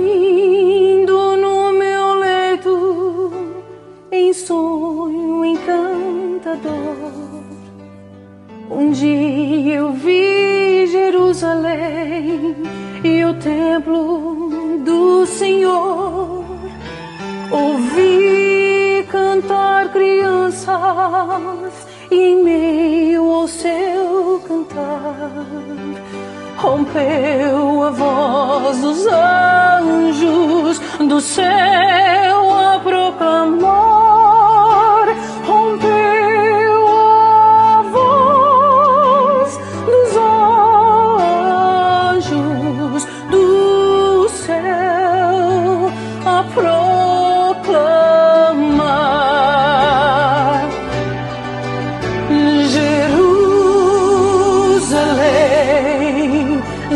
dormindo no meu leito, em sonho encantador, um dia eu vi Jerusalém e o templo do Senhor. Ouvi cantar crianças e em meio ao seu cantar rompeu a voz dos anjos do céu a proclamar. Rompeu a voz dos anjos do céu a proclamar. Jerusalém,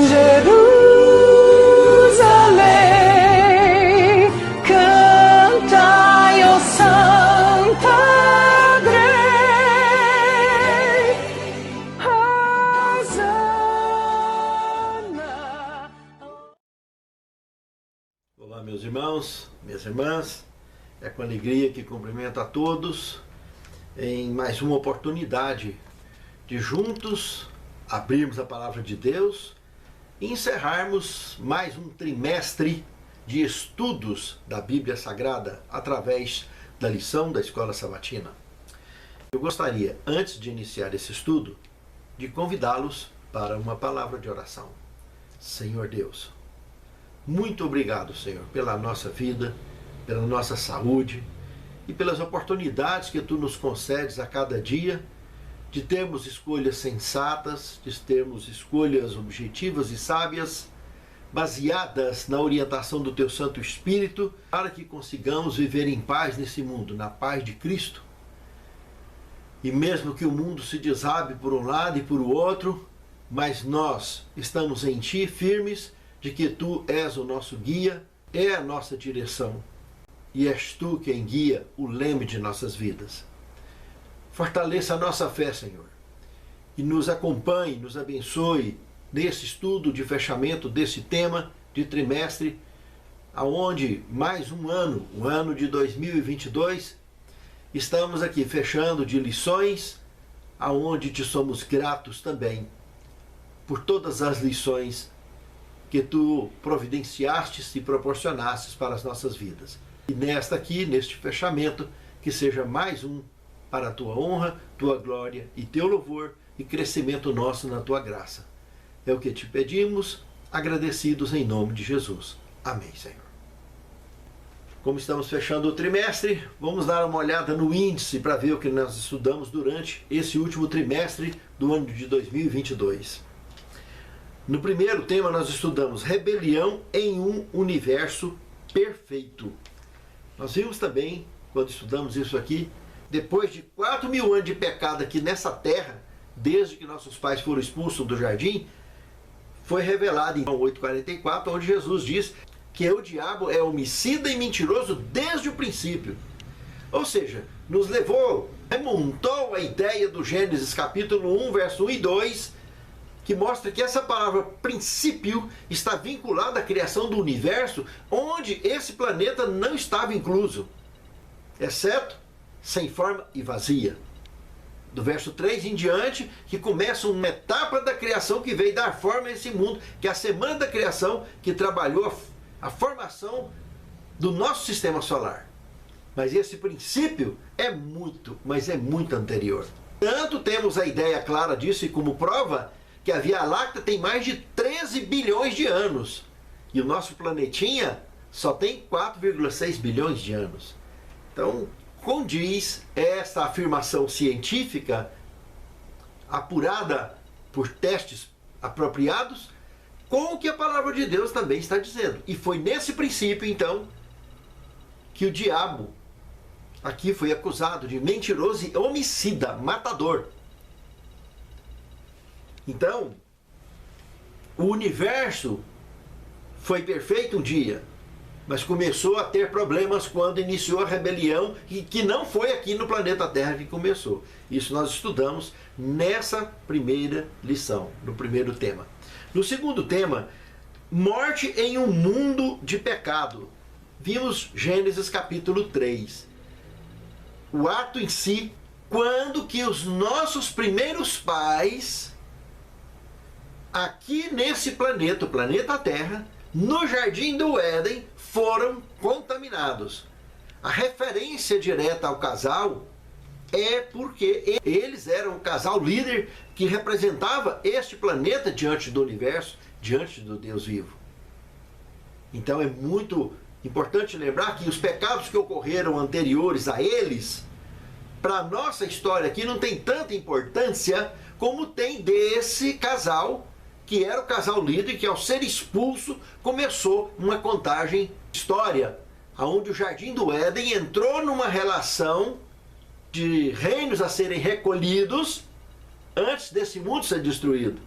Jerusalém, cantai, ó Santa Grey, Hosana. Olá, meus irmãos, minhas irmãs, é com alegria que cumprimento a todos em mais uma oportunidade de juntos abrirmos a Palavra de Deus e encerrarmos mais um trimestre de estudos da Bíblia Sagrada através da lição da Escola Sabatina. Eu gostaria, antes de iniciar esse estudo, de convidá-los para uma palavra de oração. Senhor Deus, muito obrigado, Senhor, pela nossa vida, pela nossa saúde e pelas oportunidades que Tu nos concedes a cada dia de termos escolhas sensatas, de termos escolhas objetivas e sábias, baseadas na orientação do Teu Santo Espírito, para que consigamos viver em paz nesse mundo, na paz de Cristo. E mesmo que o mundo se desabe por um lado e por outro, mas nós estamos em Ti firmes, de que Tu és o nosso guia, é a nossa direção. E és Tu quem guia o leme de nossas vidas. Fortaleça a nossa fé, Senhor, e nos acompanhe, nos abençoe nesse estudo de fechamento desse tema de trimestre, aonde mais um ano, o ano de 2022, estamos aqui fechando de lições, aonde Te somos gratos também por todas as lições que Tu providenciastes e proporcionastes para as nossas vidas. E nesta aqui, neste fechamento, que seja mais um para a Tua honra, Tua glória e Teu louvor e crescimento nosso na Tua graça. É o que Te pedimos, agradecidos em nome de Jesus. Amém, Senhor. Como estamos fechando o trimestre, vamos dar uma olhada no índice para ver o que nós estudamos durante esse último trimestre do ano de 2022. No primeiro tema nós estudamos rebelião em um universo perfeito. Nós vimos também, quando estudamos isso aqui, depois de 4.000 anos de pecado aqui nessa terra, desde que nossos pais foram expulsos do jardim, foi revelado em João 8,44, onde Jesus diz que o diabo é homicida e mentiroso desde o princípio. Ou seja, nos levou, remontou a ideia do Gênesis capítulo 1, verso 1 e 2, que mostra que essa palavra princípio está vinculada à criação do universo, onde esse planeta não estava incluso, exceto sem forma e vazia. Do verso 3 em diante, que começa uma etapa da criação que veio dar forma a esse mundo, que é a semana da criação, que trabalhou a formação do nosso sistema solar. Mas esse princípio é muito, mas é muito anterior. Tanto temos a ideia clara disso e como prova que a Via Láctea tem mais de 13 bilhões de anos. E o nosso planetinha só tem 4,6 bilhões de anos. Então, condiz essa afirmação científica, apurada por testes apropriados, com o que a palavra de Deus também está dizendo. E foi nesse princípio, então, que o diabo aqui foi acusado de mentiroso e homicida, matador. Então, o universo foi perfeito um dia, mas começou a ter problemas quando iniciou a rebelião, e que não foi aqui no planeta Terra que começou. Isso nós estudamos nessa primeira lição, no primeiro tema. No segundo tema, morte em um mundo de pecado. Vimos Gênesis capítulo 3. O ato em si, quando que os nossos primeiros pais, aqui nesse planeta, o planeta Terra, no Jardim do Éden, foram contaminados. A referência direta ao casal é porque eles eram o casal líder que representava este planeta diante do universo, diante do Deus vivo. Então é muito importante lembrar que os pecados que ocorreram anteriores a eles, para a nossa história aqui, não tem tanta importância como tem desse casal, que era o casal líder, que ao ser expulso começou uma contagem história, onde o Jardim do Éden entrou numa relação de reinos a serem recolhidos antes desse mundo ser destruído.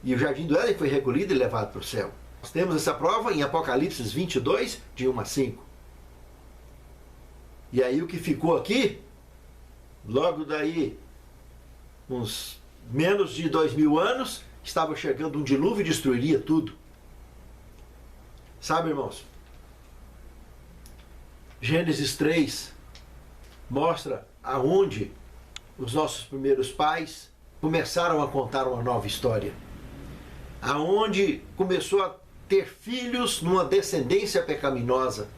E o Jardim do Éden foi recolhido e levado para o céu. Nós temos essa prova em Apocalipse 22, de 1 a 5. E aí o que ficou aqui, logo daí, uns menos de 2000 anos, estava chegando um dilúvio e destruiria tudo. Sabe, irmãos? Gênesis 3 mostra aonde os nossos primeiros pais começaram a contar uma nova história. Aonde começou a ter filhos numa descendência pecaminosa,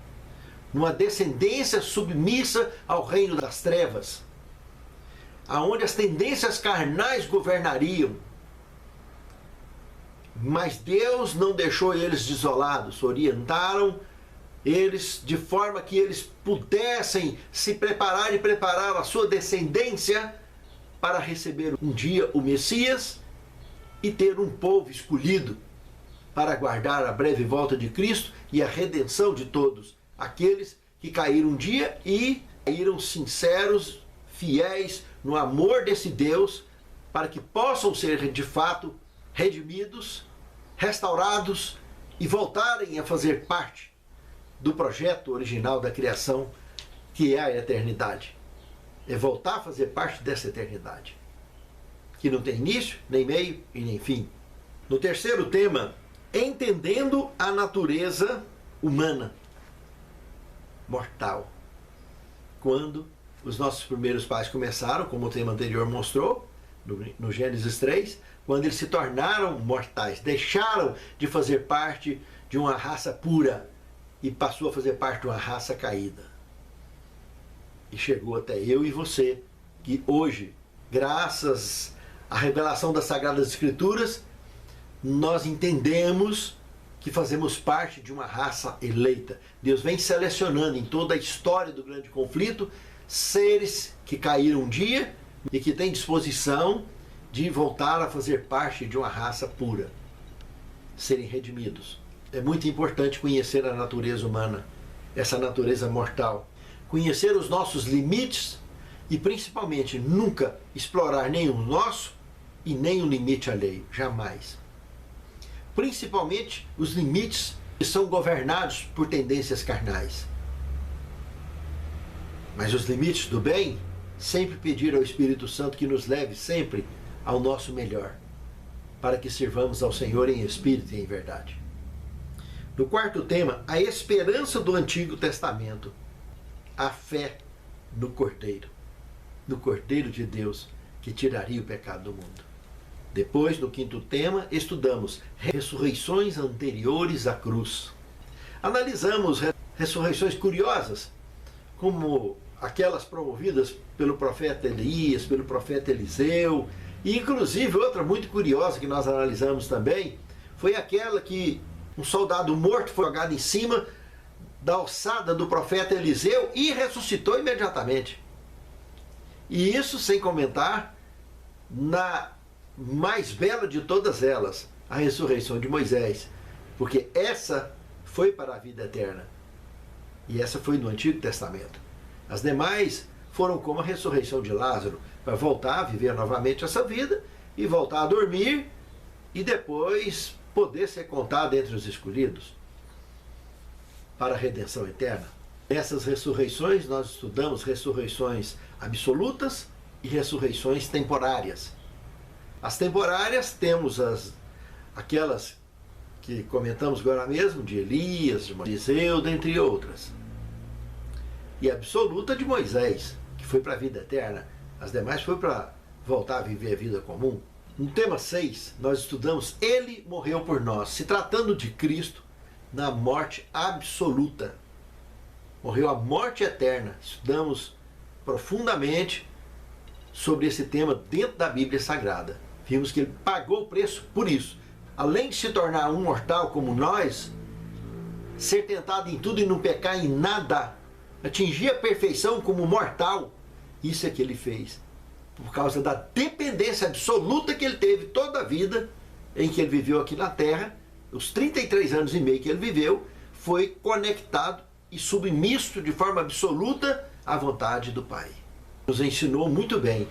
numa descendência submissa ao reino das trevas, aonde as tendências carnais governariam. Mas Deus não deixou eles desolados, orientaram eles de forma que eles pudessem se preparar e preparar a sua descendência para receber um dia o Messias e ter um povo escolhido para aguardar a breve volta de Cristo e a redenção de todos aqueles que caíram um dia e caíram sinceros, fiéis no amor desse Deus, para que possam ser de fato redimidos, restaurados e voltarem a fazer parte do projeto original da criação, que é a eternidade. É voltar a fazer parte dessa eternidade, que não tem início, nem meio e nem fim. No terceiro tema, entendendo a natureza humana, mortal. Quando os nossos primeiros pais começaram, como o tema anterior mostrou, no Gênesis 3, quando eles se tornaram mortais, deixaram de fazer parte de uma raça pura e passou a fazer parte de uma raça caída. E chegou até eu e você, que hoje, graças à revelação das Sagradas Escrituras, nós entendemos que fazemos parte de uma raça eleita. Deus vem selecionando em toda a história do grande conflito seres que caíram um dia e que têm disposição de voltar a fazer parte de uma raça pura, serem redimidos. É muito importante conhecer a natureza humana, essa natureza mortal, conhecer os nossos limites e principalmente nunca explorar nem o nosso e nem o limite alheio, jamais. Principalmente os limites que são governados por tendências carnais. Mas os limites do bem, sempre pedir ao Espírito Santo que nos leve sempre ao nosso melhor, para que sirvamos ao Senhor em espírito e em verdade. No quarto tema, a esperança do Antigo Testamento, a fé no Cordeiro de Deus, que tiraria o pecado do mundo. Depois, no quinto tema, estudamos ressurreições anteriores à cruz. Analisamos ressurreições curiosas, como aquelas promovidas pelo profeta Elias, pelo profeta Eliseu, e inclusive outra muito curiosa que nós analisamos também, foi aquela que um soldado morto foi jogado em cima da alçada do profeta Eliseu e ressuscitou imediatamente. E isso sem comentar na mais bela de todas elas, a ressurreição de Moisés, porque essa foi para a vida eterna e essa foi no Antigo Testamento. As demais foram como a ressurreição de Lázaro, para voltar a viver novamente essa vida e voltar a dormir e depois poder ser contado entre os escolhidos para a redenção eterna. Nessas ressurreições nós estudamos ressurreições absolutas e ressurreições temporárias. As temporárias temos aquelas que comentamos agora mesmo, de Elias, de Eliseu, dentre outras. E a absoluta de Moisés, que foi para a vida eterna. As demais foi para voltar a viver a vida comum. No tema 6, nós estudamos Ele morreu por nós, se tratando de Cristo, na morte absoluta. Morreu a morte eterna. Estudamos profundamente sobre esse tema dentro da Bíblia Sagrada. Vimos que ele pagou o preço por isso. Além de se tornar um mortal como nós, ser tentado em tudo e não pecar em nada, atingir a perfeição como mortal, isso é que ele fez. Por causa da dependência absoluta que ele teve toda a vida em que ele viveu aqui na Terra, os 33 anos e meio que ele viveu, foi conectado e submisso de forma absoluta à vontade do Pai. Nos ensinou muito bem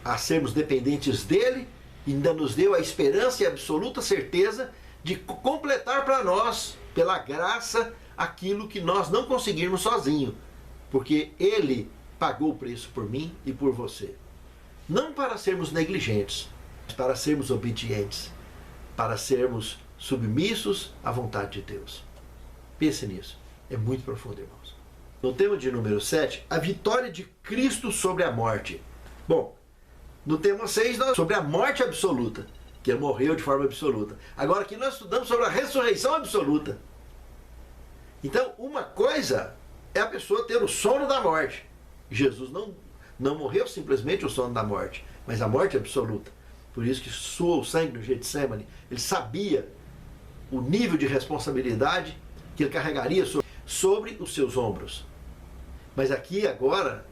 a sermos dependentes dele e ainda nos deu a esperança e a absoluta certeza de completar para nós, pela graça, aquilo que nós não conseguirmos sozinho, porque ele pagou o preço por mim e por você. Não para sermos negligentes, mas para sermos obedientes, para sermos submissos à vontade de Deus. Pense nisso, é muito profundo, irmãos. No tema de número 7, a vitória de Cristo sobre a morte. Bom, no tema 6, nós sobre a morte absoluta, que ele morreu de forma absoluta. Agora aqui nós estudamos sobre a ressurreição absoluta. Então, uma coisa é a pessoa ter o sono da morte. Jesus não morreu simplesmente o sono da morte, mas a morte absoluta. Por isso que suou o sangue no Getsemane. Ele sabia o nível de responsabilidade que ele carregaria sobre os seus ombros. Mas aqui agora,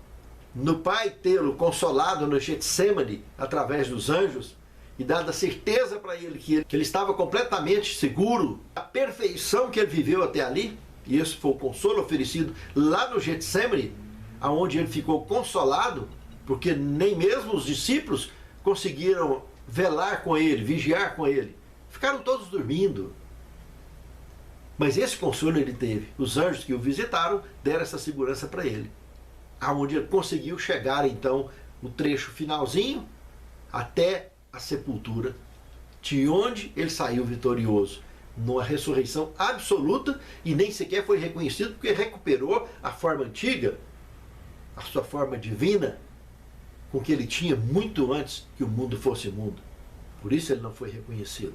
no Pai tê-lo consolado no Getsemane através dos anjos e dado a certeza para ele que ele estava completamente seguro, a perfeição que ele viveu até ali, e esse foi o consolo oferecido lá no Getsemane, aonde ele ficou consolado, porque nem mesmo os discípulos conseguiram velar com ele, vigiar com ele. Ficaram todos dormindo. Mas esse consolo ele teve. Os anjos que o visitaram deram essa segurança para ele. Aonde ele conseguiu chegar então no trecho finalzinho até a sepultura, de onde ele saiu vitorioso, numa ressurreição absoluta, e nem sequer foi reconhecido porque recuperou a forma antiga, a sua forma divina, com que ele tinha muito antes que o mundo fosse mundo. Por isso ele não foi reconhecido.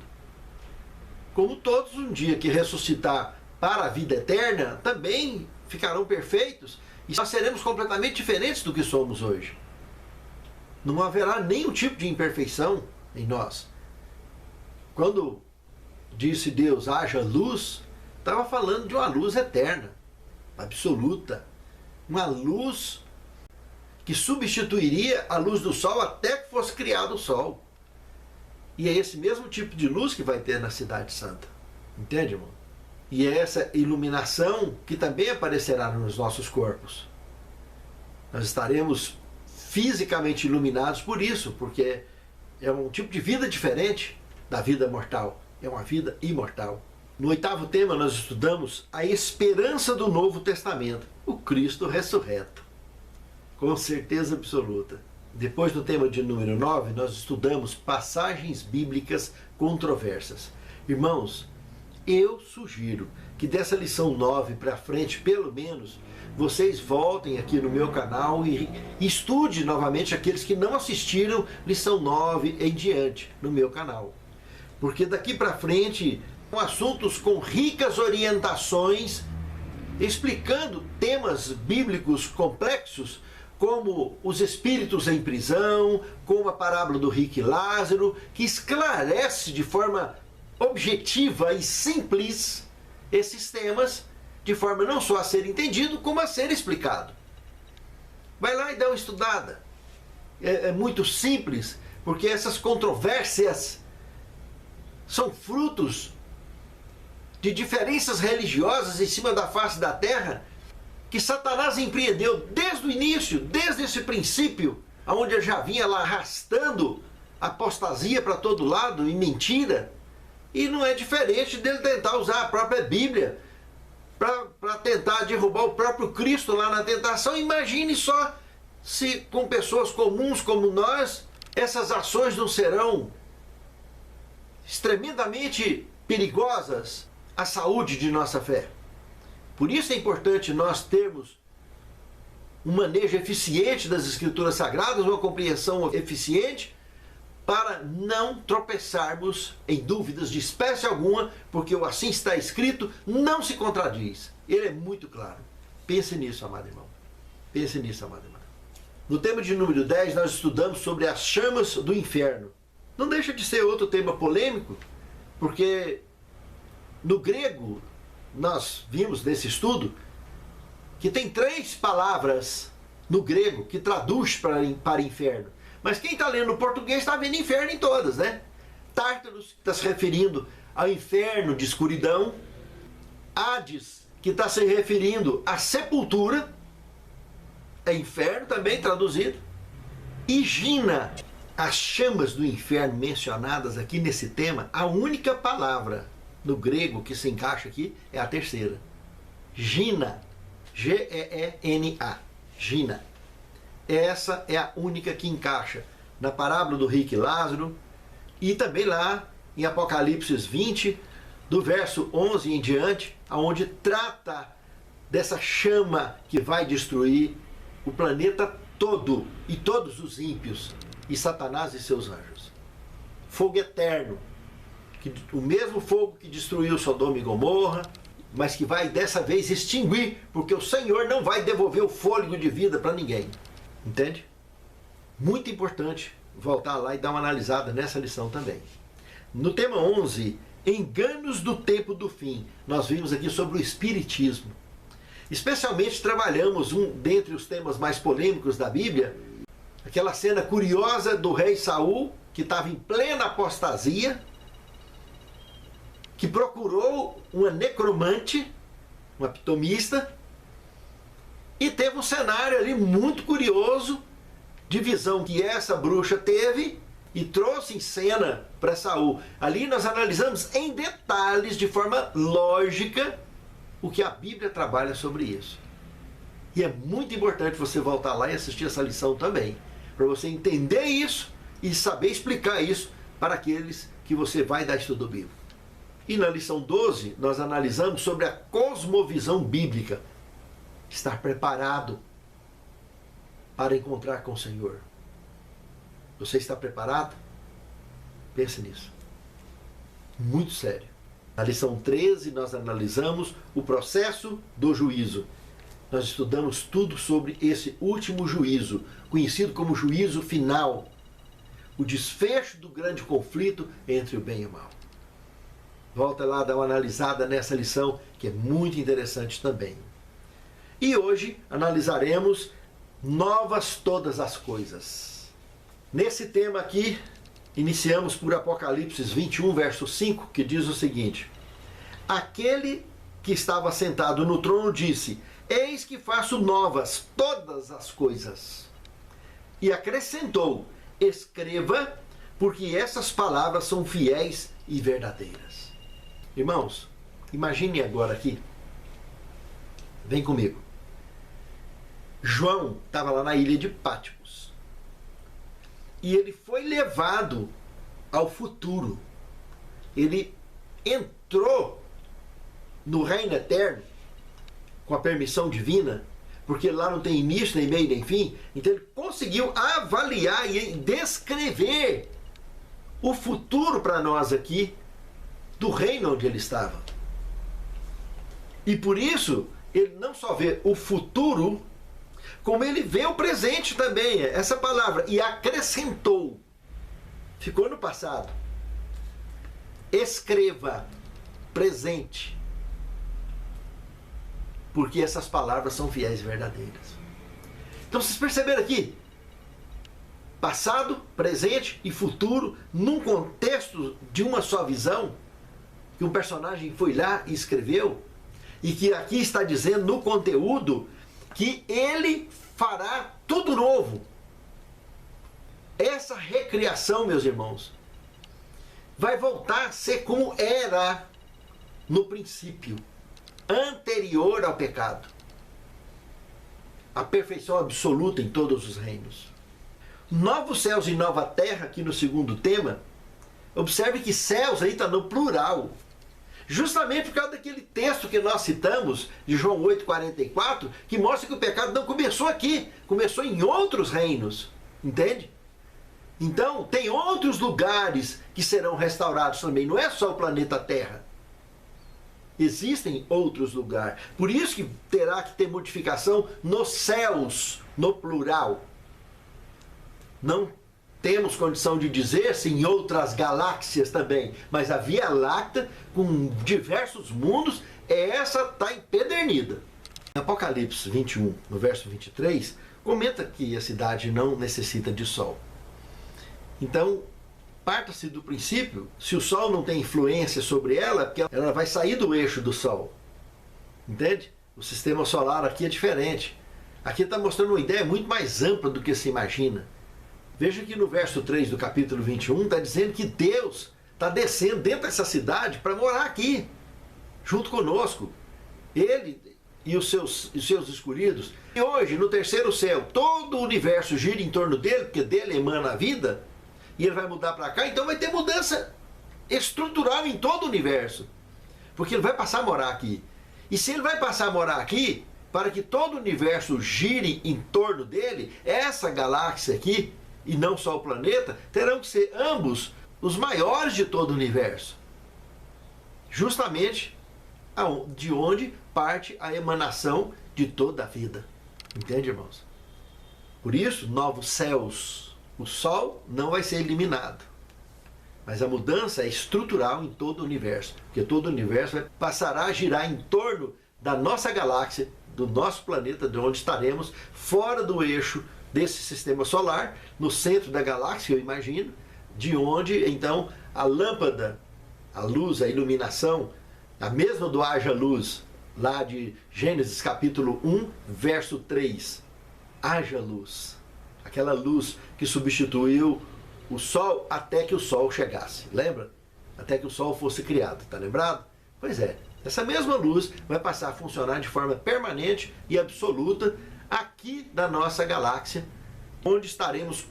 Como todos, um dia que ressuscitar para a vida eterna, também ficarão perfeitos, e nós seremos completamente diferentes do que somos hoje. Não haverá nenhum tipo de imperfeição em nós. Quando disse Deus, haja luz, estava falando de uma luz eterna, absoluta. Uma luz que substituiria a luz do sol até que fosse criado o sol. E é esse mesmo tipo de luz que vai ter na Cidade Santa. Entende, irmão? E é essa iluminação que também aparecerá nos nossos corpos. Nós estaremos fisicamente iluminados por isso, porque é um tipo de vida diferente da vida mortal. É uma vida imortal. No 8º tema nós estudamos a esperança do Novo Testamento, o Cristo ressurreto. Com certeza absoluta. Depois do tema de número 9, nós estudamos passagens bíblicas controversas. Irmãos, eu sugiro que dessa lição 9 para frente, pelo menos, vocês voltem aqui no meu canal e estude novamente aqueles que não assistiram lição 9 em diante no meu canal. Porque daqui para frente, são assuntos com ricas orientações, explicando temas bíblicos complexos, como os espíritos em prisão, como a parábola do rico e Lázaro, que esclarece de forma objetiva e simples esses temas, de forma não só a ser entendido, como a ser explicado. Vai lá e dá uma estudada. É muito simples, porque essas controvérsias são frutos de diferenças religiosas em cima da face da terra, que Satanás empreendeu desde o início, desde esse princípio, onde ele já vinha lá arrastando apostasia para todo lado e mentira. E não é diferente dele tentar usar a própria Bíblia para tentar derrubar o próprio Cristo lá na tentação. Imagine só se com pessoas comuns como nós, essas ações não serão extremamente perigosas à saúde de nossa fé. Por isso é importante nós termos um manejo eficiente das Escrituras Sagradas, uma compreensão eficiente, para não tropeçarmos em dúvidas de espécie alguma, porque o assim está escrito não se contradiz. Ele é muito claro. Pense nisso, amado irmão. Pense nisso, amado irmão. No tema de número 10, nós estudamos sobre as chamas do inferno. Não deixa de ser outro tema polêmico, porque no grego, nós vimos nesse estudo, que tem 3 palavras no grego que traduz para inferno. Mas quem está lendo no português está vendo inferno em todas, né? Tártaros, que está se referindo ao inferno de escuridão. Hades, que está se referindo à sepultura. É inferno também traduzido. E Gina, as chamas do inferno mencionadas aqui nesse tema, a única palavra no grego que se encaixa aqui é a terceira. Gina. G-E-E-N-A. Gina. Essa é a única que encaixa na parábola do rico e Lázaro e também lá em Apocalipse 20, do verso 11 em diante, onde trata dessa chama que vai destruir o planeta todo e todos os ímpios e Satanás e seus anjos. Fogo eterno, o mesmo fogo que destruiu Sodoma e Gomorra, mas que vai dessa vez extinguir, porque o Senhor não vai devolver o fôlego de vida para ninguém. Entende? Muito importante voltar lá e dar uma analisada nessa lição também. No tema 11, enganos do tempo do fim, nós vimos aqui sobre o espiritismo. Especialmente trabalhamos dentre os temas mais polêmicos da Bíblia, aquela cena curiosa do rei Saul, que estava em plena apostasia, que procurou uma necromante, uma pitomista, e teve um cenário ali muito curioso de visão que essa bruxa teve e trouxe em cena para Saul. Ali nós analisamos em detalhes, de forma lógica, o que a Bíblia trabalha sobre isso. E é muito importante você voltar lá e assistir essa lição também, para você entender isso e saber explicar isso para aqueles que você vai dar estudo bíblico. E na lição 12, nós analisamos sobre a cosmovisão bíblica. Estar preparado para encontrar com o Senhor. Você está preparado? Pense nisso. Muito sério. Na lição 13, nós analisamos o processo do juízo. Nós estudamos tudo sobre esse último juízo, conhecido como juízo final. O desfecho do grande conflito entre o bem e o mal. Volta lá, dá uma analisada nessa lição, que é muito interessante também. E hoje analisaremos novas todas as coisas. Nesse tema aqui, iniciamos por Apocalipse 21, verso 5, que diz o seguinte: aquele que estava sentado no trono disse: eis que faço novas todas as coisas. E acrescentou: escreva, porque essas palavras são fiéis e verdadeiras. Irmãos, imagine agora aqui, vem comigo. João estava lá na ilha de Patmos. E ele foi levado ao futuro. Ele entrou no reino eterno com a permissão divina, porque lá não tem início, nem meio, nem fim. Então ele conseguiu avaliar e descrever o futuro para nós aqui do reino onde ele estava. E por isso, ele não só vê o futuro, como ele vê o presente também, essa palavra, e acrescentou. Ficou no passado. Escreva, presente. Porque essas palavras são fiéis e verdadeiras. Então vocês perceberam aqui? Passado, presente e futuro, num contexto de uma só visão, que um personagem foi lá e escreveu, e que aqui está dizendo no conteúdo que ele fará tudo novo. Essa recriação, meus irmãos, vai voltar a ser como era no princípio, anterior ao pecado. A perfeição absoluta em todos os reinos. Novos céus e nova terra, aqui no segundo tema. Observe que céus aí está no plural. Justamente por causa daquele texto que nós citamos, de João 8,44, que mostra que o pecado não começou aqui, começou em outros reinos. Entende? Então, tem outros lugares que serão restaurados também, não é só o planeta Terra. Existem outros lugares. Por isso que terá que ter modificação nos céus, no plural. Não temos condição de dizer se em outras galáxias também, mas a Via Láctea, com diversos mundos, essa está empedernida. Em Apocalipse 21, no verso 23, comenta que a cidade não necessita de sol. Então, parta-se do princípio, se o sol não tem influência sobre ela, porque ela vai sair do eixo do sol. Entende? O sistema solar aqui é diferente. Aqui está mostrando uma ideia muito mais ampla do que se imagina. Veja que no verso 3 do capítulo 21 está dizendo que Deus está descendo dentro dessa cidade para morar aqui, junto conosco. Ele e os seus escolhidos. E hoje, no terceiro céu, todo o universo gira em torno dele, porque dele emana a vida, e ele vai mudar para cá, então vai ter mudança estrutural em todo o universo. Porque ele vai passar a morar aqui. E se ele vai passar a morar aqui, para que todo o universo gire em torno dele, essa galáxia aqui, e não só o planeta, terão que ser ambos os maiores de todo o universo. Justamente de onde parte a emanação de toda a vida. Entende, irmãos? Por isso, novos céus. O Sol não vai ser eliminado. Mas a mudança é estrutural em todo o universo. Porque todo o universo passará a girar em torno da nossa galáxia, do nosso planeta, de onde estaremos, fora do eixo desse sistema solar, no centro da galáxia, eu imagino, de onde, então, a lâmpada, a luz, a iluminação, a mesma do haja luz, lá de Gênesis capítulo 1, verso 3. Haja luz. Aquela luz que substituiu o sol até que o sol chegasse. Lembra? Até que o sol fosse criado. Está lembrado? Pois é. Essa mesma luz vai passar a funcionar de forma permanente e absoluta aqui da nossa galáxia, onde estaremos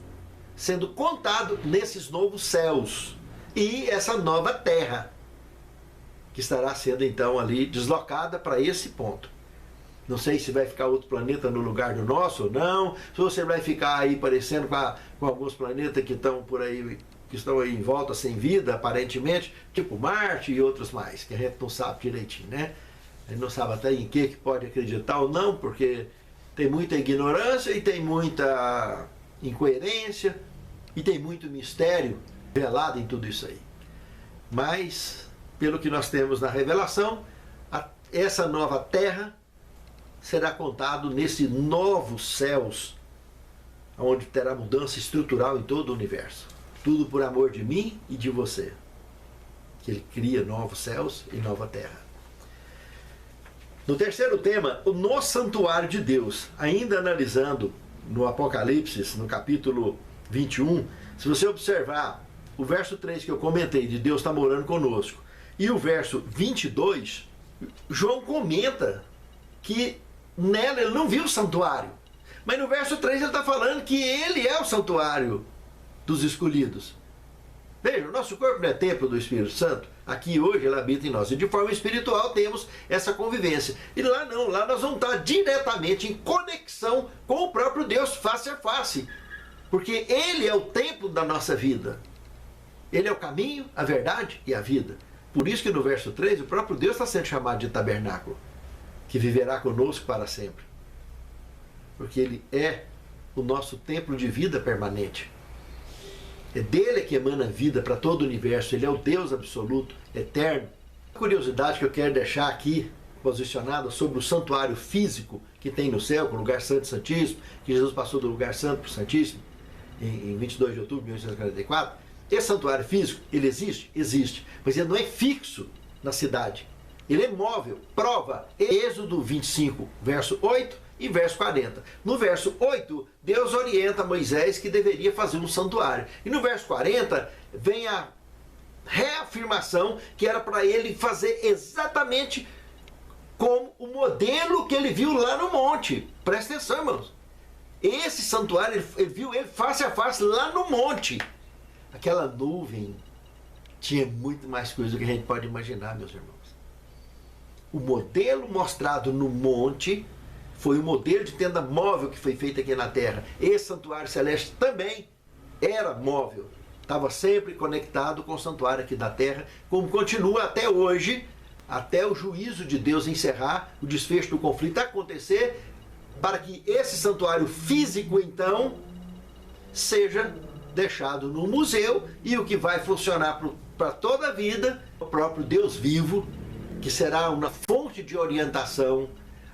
sendo contados nesses novos céus e essa nova terra, que estará sendo então ali deslocada para esse ponto. Não sei se vai ficar outro planeta no lugar do nosso ou não, se você vai ficar aí parecendo com alguns planetas que estão por aí, que estão aí em volta sem vida, aparentemente, tipo Marte e outros mais, que a gente não sabe direitinho, né? A gente não sabe até em que pode acreditar ou não, porque tem muita ignorância e tem muita incoerência e tem muito mistério velado em tudo isso aí. Mas, pelo que nós temos na revelação, essa nova terra será contado nesses novos céus, onde terá mudança estrutural em todo o universo. Tudo por amor de mim e de você. Que ele cria novos céus e nova terra. No terceiro tema, no santuário de Deus, ainda analisando no Apocalipse, no capítulo 21, se você observar o verso 3 que eu comentei, de Deus está morando conosco, e o verso 22, João comenta que nela ele não viu o santuário. Mas no verso 3 ele está falando que ele é o santuário dos escolhidos. Veja, o nosso corpo não é templo do Espírito Santo. Aqui hoje ele habita em nós. E de forma espiritual temos essa convivência. E lá não, lá nós vamos estar diretamente em conexão com o próprio Deus, face a face. Porque ele é o templo da nossa vida. Ele é o caminho, a verdade e a vida. Por isso que no verso 3 o próprio Deus está sendo chamado de tabernáculo, que viverá conosco para sempre. Porque ele é o nosso templo de vida permanente. É dele que emana vida para todo o universo. Ele é o Deus absoluto, eterno. A curiosidade que eu quero deixar aqui, posicionada sobre o santuário físico que tem no céu, com o lugar santo e santíssimo, que Jesus passou do lugar santo para o santíssimo, em 22 de outubro de 1844. Esse santuário físico, ele existe? Existe. Mas ele não é fixo na cidade. Ele é móvel. Prova, Êxodo 25, verso 8 e verso 40. No verso 8, Deus orienta Moisés que deveria fazer um santuário. E no verso 40, vem a reafirmação que era para ele fazer exatamente como o modelo que ele viu lá no monte. Presta atenção, irmãos. Esse santuário, ele viu ele face a face lá no monte. Aquela nuvem tinha muito mais coisa do que a gente pode imaginar, meus irmãos. o modelo mostrado no monte foi o modelo de tenda móvel que foi feito aqui na terra. Esse santuário celeste também era móvel, estava sempre conectado com o santuário aqui da terra, como continua até hoje, até o juízo de Deus encerrar, o desfecho do conflito acontecer, para que esse santuário físico, então, seja deixado no museu, e o que vai funcionar para toda a vida, o próprio Deus vivo, que será uma fonte de orientação,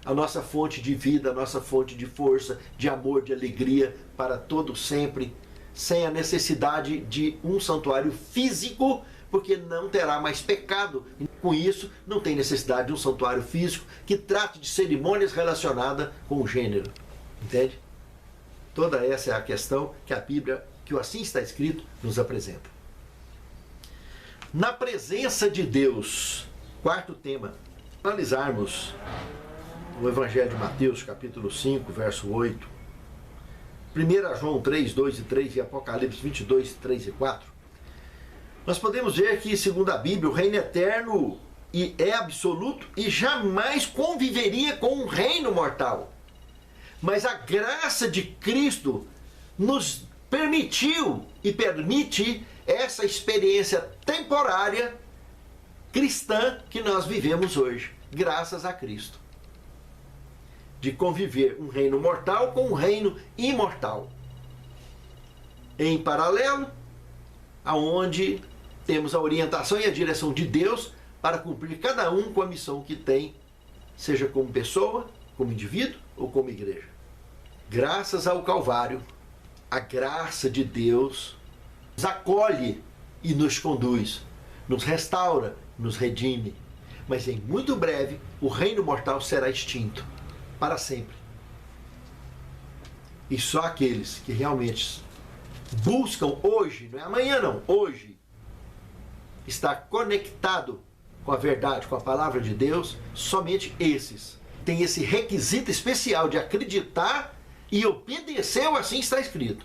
a nossa fonte de vida, a nossa fonte de força, de amor, de alegria para todo sempre, sem a necessidade de um santuário físico, porque não terá mais pecado. Com isso, não tem necessidade de um santuário físico que trate de cerimônias relacionadas com o gênero. Entende? Toda essa é a questão que a Bíblia, que o assim está escrito, nos apresenta. Na presença de Deus, quarto tema, analisarmos o Evangelho de Mateus, capítulo 5, verso 8, 1 João 3, 2 e 3 e Apocalipse 22, 3 e 4, nós podemos ver que, segundo a Bíblia, o reino eterno é absoluto e jamais conviveria com um reino mortal. Mas a graça de Cristo nos permitiu e permite essa experiência temporária cristã que nós vivemos hoje, graças a Cristo. De conviver um reino mortal com um reino imortal. Em paralelo, aonde temos a orientação e a direção de Deus para cumprir cada um com a missão que tem, seja como pessoa, como indivíduo ou como igreja. Graças ao Calvário, a graça de Deus nos acolhe e nos conduz, nos restaura, nos redime. Mas em muito breve, o reino mortal será extinto para sempre. E só aqueles que realmente buscam hoje, não é amanhã não, hoje, estar conectado com a verdade, com a palavra de Deus, somente esses têm esse requisito especial de acreditar e obedecer o assim está escrito.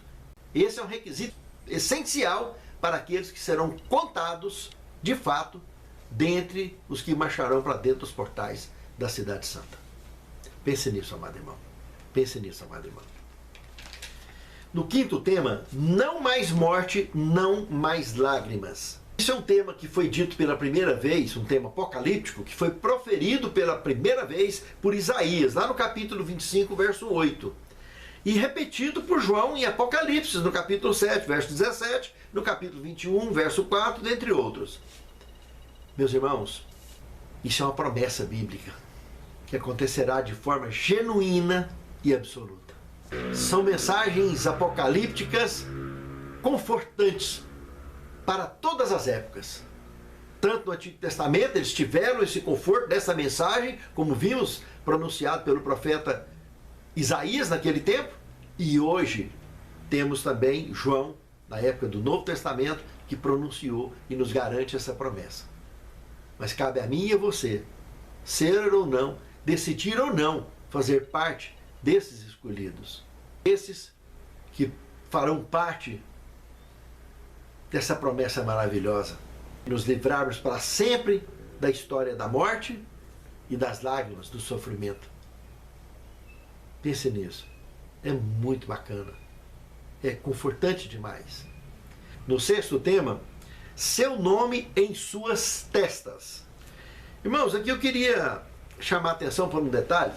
Esse é um requisito essencial para aqueles que serão contados, de fato, dentre os que marcharão para dentro dos portais da Cidade Santa. Pense nisso, amado irmão. Pense nisso, amado irmão. No quinto tema, não mais morte, não mais lágrimas. Isso é um tema que foi dito pela primeira vez, um tema apocalíptico, que foi proferido pela primeira vez por Isaías, lá no capítulo 25, verso 8. E repetido por João em Apocalipse, no capítulo 7, verso 17, no capítulo 21, verso 4, dentre outros. Meus irmãos, isso é uma promessa bíblica, que acontecerá de forma genuína e absoluta. São mensagens apocalípticas confortantes para todas as épocas. Tanto no Antigo Testamento eles tiveram esse conforto dessa mensagem, como vimos pronunciado pelo profeta Isaías naquele tempo, e hoje temos também João, na época do Novo Testamento, que pronunciou e nos garante essa promessa. Mas cabe a mim e a você, ser ou não, decidir ou não fazer parte desses escolhidos. Esses que farão parte dessa promessa maravilhosa. Nos livrarmos para sempre da história da morte e das lágrimas, do sofrimento. Pense nisso. É muito bacana. É confortante demais. No sexto tema, seu nome em suas testas. Irmãos, aqui eu queria chamar a atenção para um detalhe.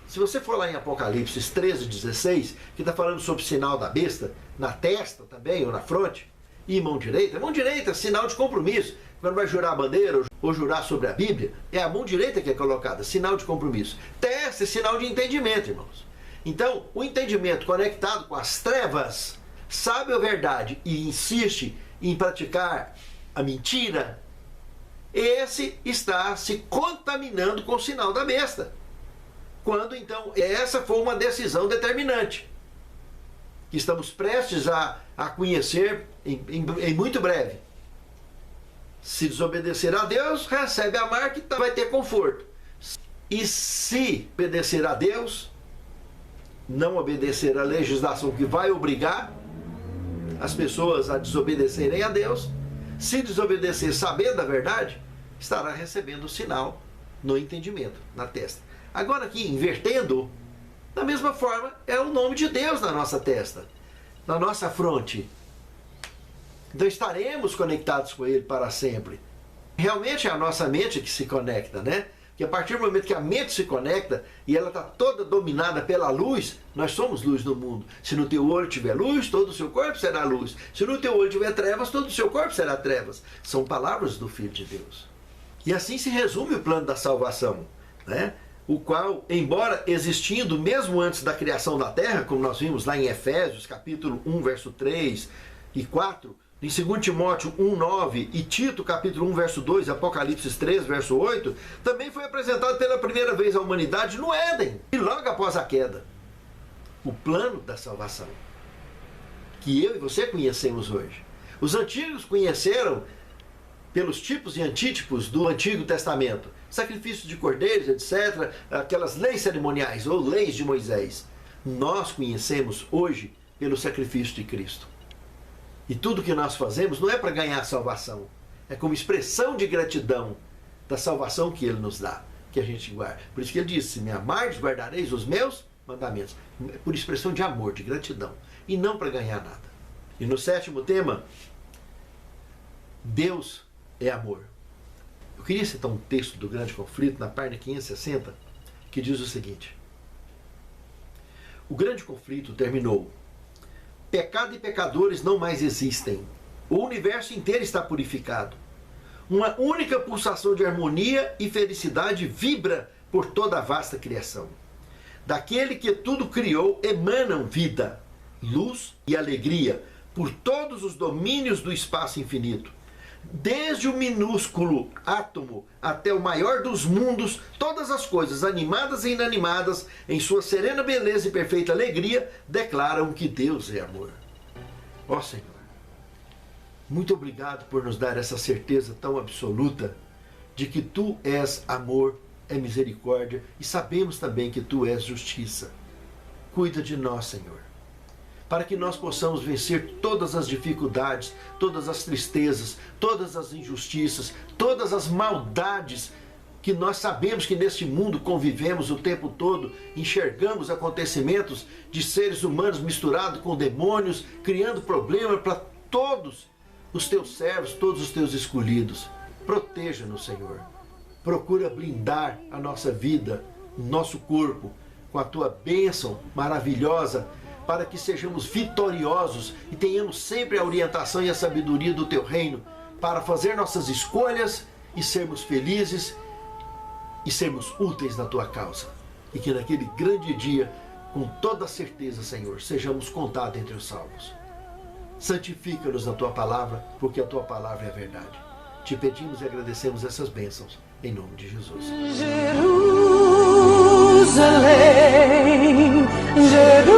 Se você for lá em Apocalipse 13, 16, que está falando sobre o sinal da besta, na testa também, ou na fronte, e mão direita. Mão direita é sinal de compromisso. Quando vai jurar a bandeira ou jurar sobre a Bíblia, é a mão direita que é colocada, sinal de compromisso. Testa é sinal de entendimento, irmãos. Então, o entendimento conectado com as trevas, sabe a verdade e insiste em praticar a mentira, esse está se contaminando com o sinal da besta. Quando, então, essa foi uma decisão determinante, que estamos prestes a conhecer em muito breve. Se desobedecer a Deus, recebe a marca e vai ter conforto. E se obedecer a Deus, não obedecer a legislação que vai obrigar as pessoas a desobedecerem a Deus, se desobedecer sabendo a verdade, estará recebendo o sinal no entendimento, na testa. Agora aqui, invertendo, da mesma forma, é o nome de Deus na nossa testa, na nossa fronte. Então estaremos conectados com Ele para sempre. Realmente é a nossa mente que se conecta, né? Que a partir do momento que a mente se conecta e ela está toda dominada pela luz, nós somos luz no mundo. Se no teu olho tiver luz, todo o seu corpo será luz. Se no teu olho tiver trevas, todo o seu corpo será trevas. São palavras do Filho de Deus. E assim se resume o plano da salvação, né? O qual, embora existindo mesmo antes da criação da terra, como nós vimos lá em Efésios, capítulo 1, verso 3 e 4, em 2 Timóteo 1,9 e Tito, capítulo 1, verso 2, Apocalipse 3, verso 8, também foi apresentado pela primeira vez à humanidade no Éden, e logo após a queda. O plano da salvação, que eu e você conhecemos hoje. Os antigos conheceram pelos tipos e antítipos do Antigo Testamento, sacrifícios de cordeiros, etc., aquelas leis cerimoniais ou leis de Moisés. Nós conhecemos hoje pelo sacrifício de Cristo. E tudo que nós fazemos não é para ganhar salvação, é como expressão de gratidão da salvação que Ele nos dá, que a gente guarda. Por isso que Ele diz, se me amardes, guardareis os meus mandamentos. Por expressão de amor, de gratidão, e não para ganhar nada. E no 7º tema, Deus é amor. Eu queria citar um texto do Grande Conflito, na página 560, que diz o seguinte: o grande conflito terminou. Pecado e pecadores não mais existem. O universo inteiro está purificado. Uma única pulsação de harmonia e felicidade vibra por toda a vasta criação. Daquele que tudo criou emanam vida, luz e alegria por todos os domínios do espaço infinito. Desde o minúsculo átomo até o maior dos mundos, todas as coisas, animadas e inanimadas, em sua serena beleza e perfeita alegria, declaram que Deus é amor. Ó Senhor, muito obrigado por nos dar essa certeza tão absoluta de que Tu és amor, é misericórdia, e sabemos também que Tu és justiça. Cuida de nós, Senhor, para que nós possamos vencer todas as dificuldades, todas as tristezas, todas as injustiças, todas as maldades que nós sabemos que neste mundo convivemos o tempo todo, enxergamos acontecimentos de seres humanos misturados com demônios, criando problemas para todos os Teus servos, todos os Teus escolhidos. Proteja-nos, Senhor. Procura blindar a nossa vida, o nosso corpo, com a Tua bênção maravilhosa, para que sejamos vitoriosos e tenhamos sempre a orientação e a sabedoria do Teu reino, para fazer nossas escolhas e sermos felizes e sermos úteis na Tua causa. E que naquele grande dia, com toda certeza, Senhor, sejamos contados entre os salvos. Santifica-nos na Tua palavra, porque a Tua palavra é a verdade. Te pedimos e agradecemos essas bênçãos, em nome de Jesus. Jerusalém, Jerusalém.